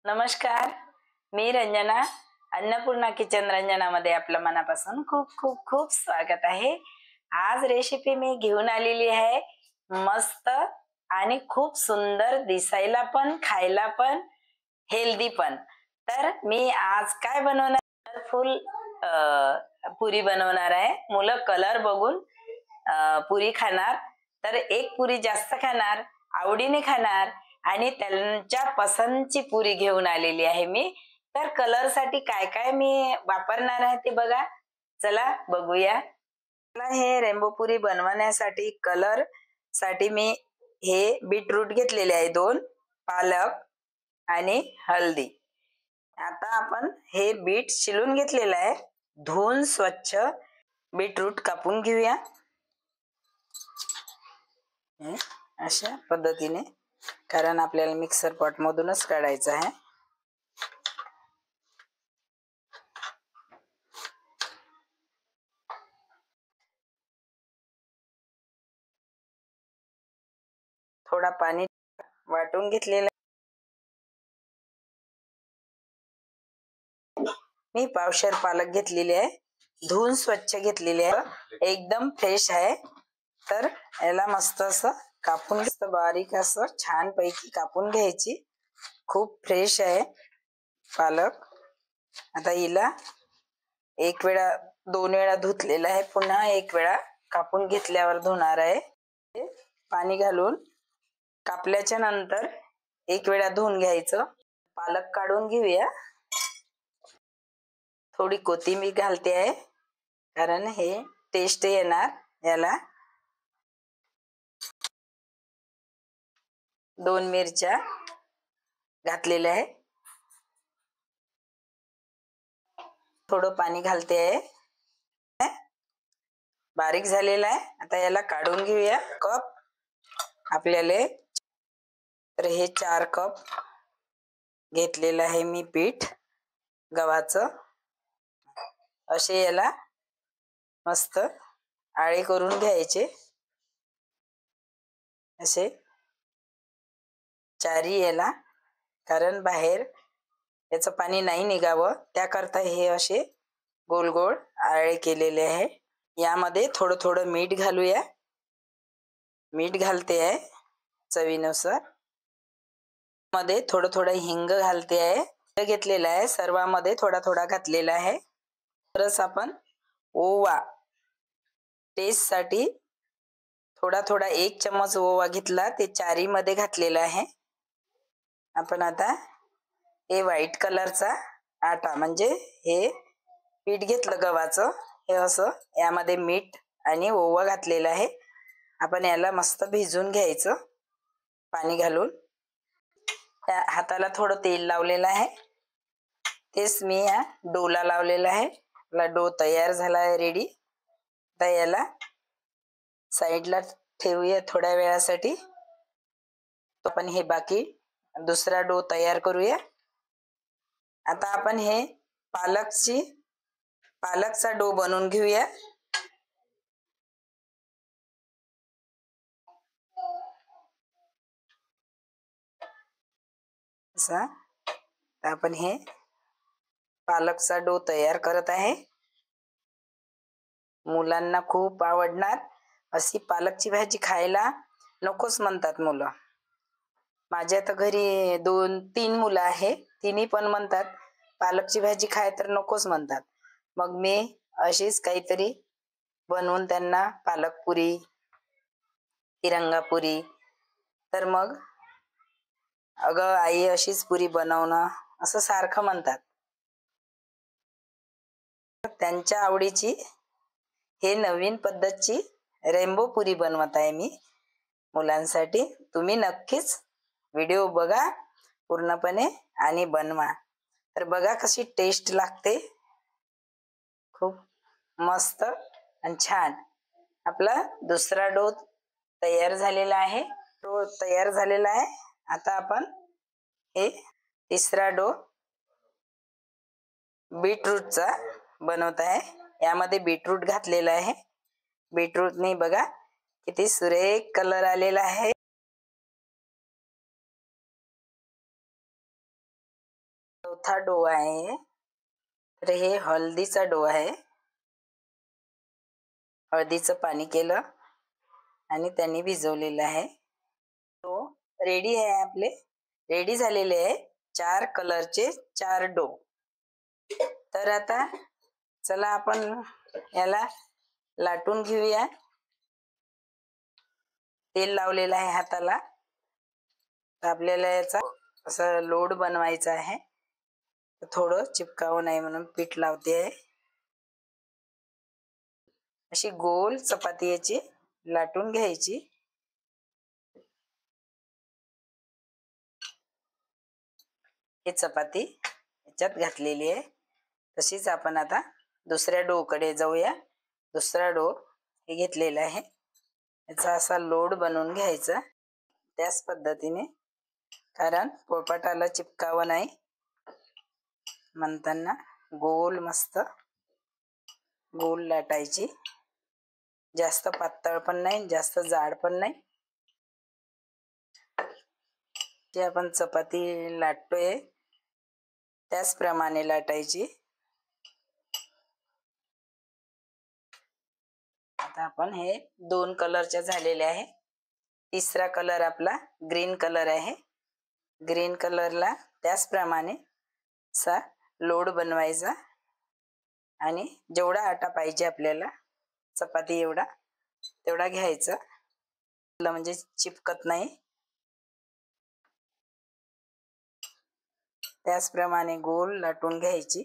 नमस्कार, मी रंजना. अन्नपूर्णा किचन रंजनामध्ये आपलं मनापासून खूप खूप खूप स्वागत आहे. आज रेसिपी मी घेऊन आलेली आहे मस्त आणि खूप सुंदर, दिसायला पण खायला पण हेल्दी पण. तर मी आज काय बनवणार, फुल पुरी बनवणार आहे. मुलं कलर बघून पुरी खाणार, तर एक पुरी जास्त खाणार, आवडीने खाणार आणि त्यांच्या पसंतची पुरी घेऊन आलेली आहे मी. तर कलर साठी काय काय मी वापरणार आहे ते बघा. चला बघूया. मला हे रेनबो पुरी बनवण्यासाठी कलर साठी मी हे बीटरूट घेतलेले आहे 2, पालक आणि हळदी. आता आपण हे बीट शिलून घेतलेलं आहे. धुवून स्वच्छ बीटरूट कापून घेऊया अशा पद्धतीने, कारण आपल्याला मिक्सर पॉट मधूनच काढायचं आहे. थोडा पाणी वाटून घेतलेला. मी पावशेर पालक घेतलेली आहे, धुवून स्वच्छ घेतलेली आहे, एकदम फ्रेश आहे. तर याला मस्त असं कापून, मस्त बारीक असं छान पैकी कापून घ्यायची. खूप फ्रेश आहे पालक. आता हिला 2 वेळा धुतलेला आहे, पुन्हा 1 वेळा कापून घेतल्यावर धुणार आहे. पाणी घालून कापल्याच्या नंतर 1 वेळा धुवून घ्यायचं. पालक काढून घेऊया. थोडी कोथिंबीर घालते आहे, कारण हे टेस्ट येणार याला. 2 मिरच्या घातलेल्या आहे. थोडं पाणी घालते आहे. बारीक झालेला आहे. आता याला काढून घेऊया. कप आपल्याला, तर हे 4 कप घेतलेलं आहे मी पीठ गव्हाचं. असे याला मस्त आळे करून घ्यायचे. असे 4 याला, कारण बाहेर याचं पाणी नाही निघावं त्याकरता हे असे गोल गोल आळे केलेले आहे. यामध्ये थोडं थोडं मीठ घालूया. मीठ घालते आहे चवीनुसार. मध्ये थोडं थोडं हिंग घालते आहे. घेतलेला आहे सर्वांमध्ये थोडा थोडा घातलेला आहे. तरच आपण ओवा टेस्ट साठी थोडा थोडा 1 चम्मच ओवा घेतला, ते 4 मध्ये घातलेला आहे. आपण आता हे व्हाईट कलरचा आटा, म्हणजे हे पीठ घेतलं गव्हाचं, हे असं यामध्ये मीठ आणि ओवा घातलेला आहे. आपण याला मस्त भिजून घ्यायचं पाणी घालून. त्या हाताला थोडं तेल लावलेलं आहे, तेच मी या डोला लावलेला आहे. आपला डो तयार झाला आहे, रेडी. आता याला साईडला ठेवूया थोड्या वेळासाठी. आपण हे बाकी दुसरा डो तयार करूया. आता आपण हे पालकचा डो बनवून घेऊया. असा आपण हे पालकचा डो तयार करत आहे. मुलांना खूप आवडणार अशी पालकची भाजी. खायला नकोच म्हणतात मुलं. माझ्या तर घरी 2-3 मुलं आहे, तिन्ही पण म्हणतात पालकची भाजी खाय, तर नकोच म्हणतात. मग मी अशीच काहीतरी बनवून त्यांना पालकपुरी, तिरंगापुरी, तर मग अगं आई अशीच पुरी बनवणं असं सारखं म्हणतात. त्यांच्या आवडीची हे नवीन पद्धतची रेनबो पुरी बनवत आहे मी मुलांसाठी. तुम्ही नक्कीच व्हिडिओ बघा पूर्णपणे आणि बनवा. तर बघा कशी टेस्ट लागते. खूप मस्त आणि छान. आपला दुसरा डो तयार झालेला आहे. आता आपण हे तिसरा डो बीटरूटचा बनवत आहे. यामध्ये बीटरूट घातलेला आहे. बीटरूटने बघा किती सुरेख कलर आलेला आहे. चौथा डो आहे. तर हे हळदीचा डो आहे. हळदीचं पाणी केलं आणि त्यांनी भिजवलेलं आहे. तो रेडी आहे. आपले रेडी झालेले आहे 4 कलरचे 4 डो. तर आता चला आपण याला लाटून घेऊया. तेल लावलेलं आहे हाताला. आपल्याला याचा असं लोड बनवायचा आहे. थोडं चिपकावं नाही म्हणून पीठ लावते आहे. अशी गोल चपाती याची लाटून घ्यायची. ही चपाती याच्यात घातलेली आहे. तशीच आपण आता दुसऱ्या डो कडे जाऊया. दुसरा डो हे घेतलेला आहे. याचा असा लोड बनवून घ्यायचा त्याच पद्धतीने, कारण पोळपाटाला चिपकावं नाही म्हणताना गोल मस्त गोल लाटायची. जास्त पातळ पण नाही, जास्त जाड पण नाही. जी आपण चपाती लाटतोय त्याचप्रमाणे लाटायची. आता आपण हे 2 कलरचे झालेले आहे. तिसरा कलर आपला ग्रीन कलर आहे. ग्रीन कलरला त्याचप्रमाणे असा लोड बनवायचा आणि जेवढा आटा पाहिजे आपल्याला चपाती एवढा तेवढा घ्यायचा, म्हणजे चिपकत नाही. त्याचप्रमाणे गोल लाटून घ्यायची.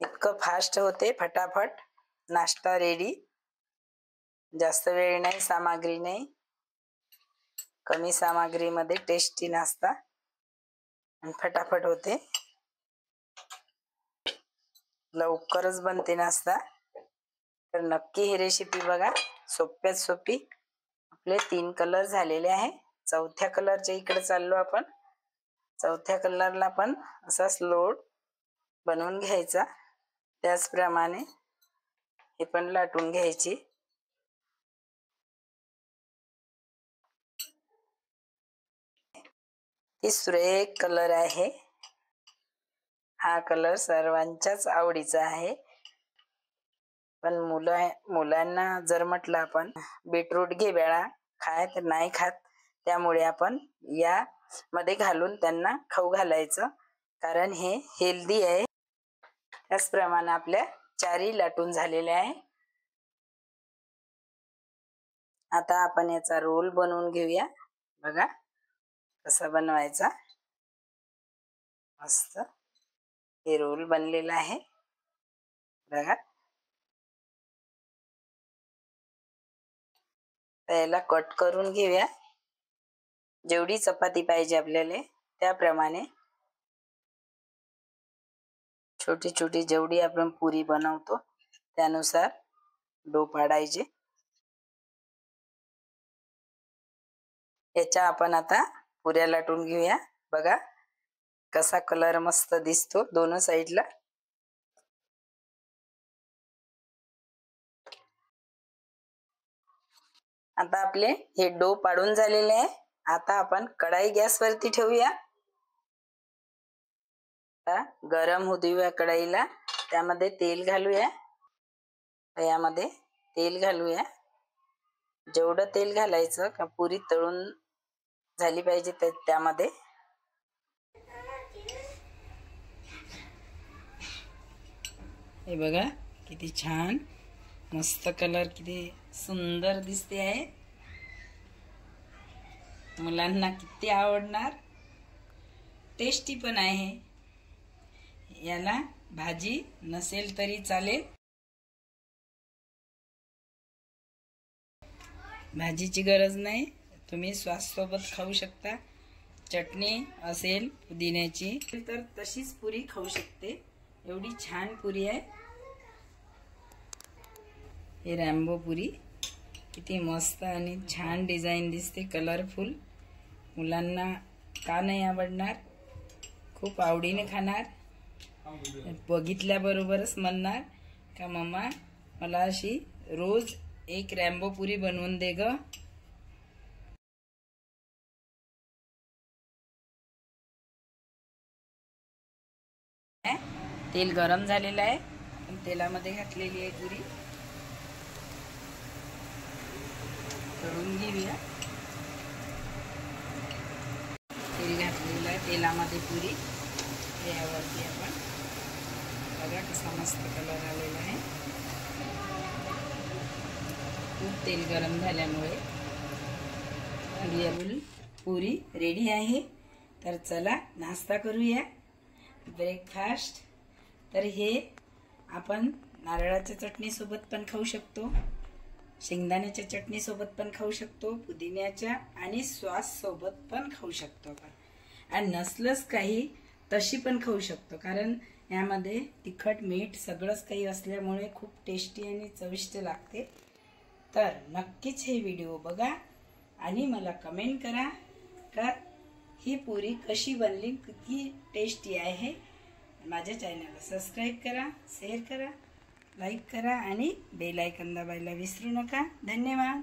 इतकं फास्ट होते, फटाफट नाश्ता रेडी. जास्त वेळ नाही, सामग्री नाही, कमी सामग्रीमध्ये टेस्टी नाश्ता आणि फटाफट होते. लवकरच बनते नाश्ता. तर नक्की ही रेसिपी बघा. सोप्यात सोपी. आपले 3 कलर झालेले आहे. चौथ्या कलरच्या इकडे चाललो आपण. चौथ्या कलरला पण असाच लोड बनवून घ्यायचा. त्याचप्रमाणे हे पण लाटून घ्यायची. तिसरा एक कलर आहे. हा कलर सर्वांच्याच आवडीचा आहे. पण मुलांना जर म्हटलं आपण बीटरूट घे बेळा खाय तर नाही खात. त्यामुळे आपण या मध्ये घालून त्यांना खाऊ घालायचं, कारण हे हेल्दी आहे. त्याचप्रमाणे आपल्या 4 लाटून झालेले आहे. आता आपण याचा रोल बनवून घेऊया. बघा कसा बनवायचा. मस्त हे रोल बनलेला आहे बघा. याला कट करून घेऊया. जेवढी चपाती पाहिजे आपल्याला त्याप्रमाणे छोटी छोटी जेवढी आपण पुरी बनवतो त्यानुसार डो पाडायचे. याच्या आपण आता पुऱ्या लाटून घेऊया. बघा कसा कलर मस्त दिसतो दोन्ही साइडला. आता आपले हे डो पाडून झालेले आहे. आता आपण कढाई गॅस वरती ठेवूया. गरम होऊ देऊया कढाईला. त्यामध्ये तेल घालूया. यामध्ये तेल घालूया. जेवढं तेल घालायचं का पुरी तळून झाली पाहिजे त्यामध्ये. हे बघा किती छान मस्त कलर, किती सुंदर दिसते आहे. मुलांना किती आवडणार. टेस्टी पण आहे. याला भाजी नसेल तरी चालेल. भाजीची गरज नाही, तुम्ही सॉस सोबत खाऊ शकता. चटणी असेल पुदिन्याची तर तशीच पुरी खाऊ शकते. एवढी छान पुरी आहे. हे रॅम्बो पुरी किती मस्त आणि छान डिझाइन दिसते, कलरफुल. मुलांना का नाही आवडणार. खूप आवडीने खाणार. बघितल्याबरोबरच म्हणणार का मम्मा मला अशी रोज एक रॅम्बो पुरी बनवून दे ग. तेल गरम झालेलं आहे, तेलामध्ये घातलेली आहे पुरी. तळून घेऊया. तेल घातलेलं आहे, तेलामध्ये पुरी यावरती आपण बघा कसा मस्त कलर आलेला आहे. खूप तेल गरम झाल्यामुळे पुरी रेडी आहे. तर चला नाश्ता करूया, ब्रेकफास्ट. तर हे आपण नारळाच्या चटणीसोबत पण खाऊ शकतो, शेंगदाण्याच्या चटणीसोबत पण खाऊ शकतो, पुदिन्याच्या आणि सॉस सोबत पण खाऊ शकतो आपण. आणि नसलंच काही तशी पण खाऊ शकतो, कारण यामध्ये तिखट मीठ सगळंच काही असल्यामुळे खूप टेस्टी आणि चविष्ट लागते. तर नक्कीच हे व्हिडिओ बघा आणि मला कमेंट करा का ही पुरी कशी बनली, किती टेस्टी आहे. माझ्या चॅनलला सबस्क्राईब करा, शेअर करा, लाईक करा आणि बेल आयकॉन दाबायला विसरू नका. धन्यवाद.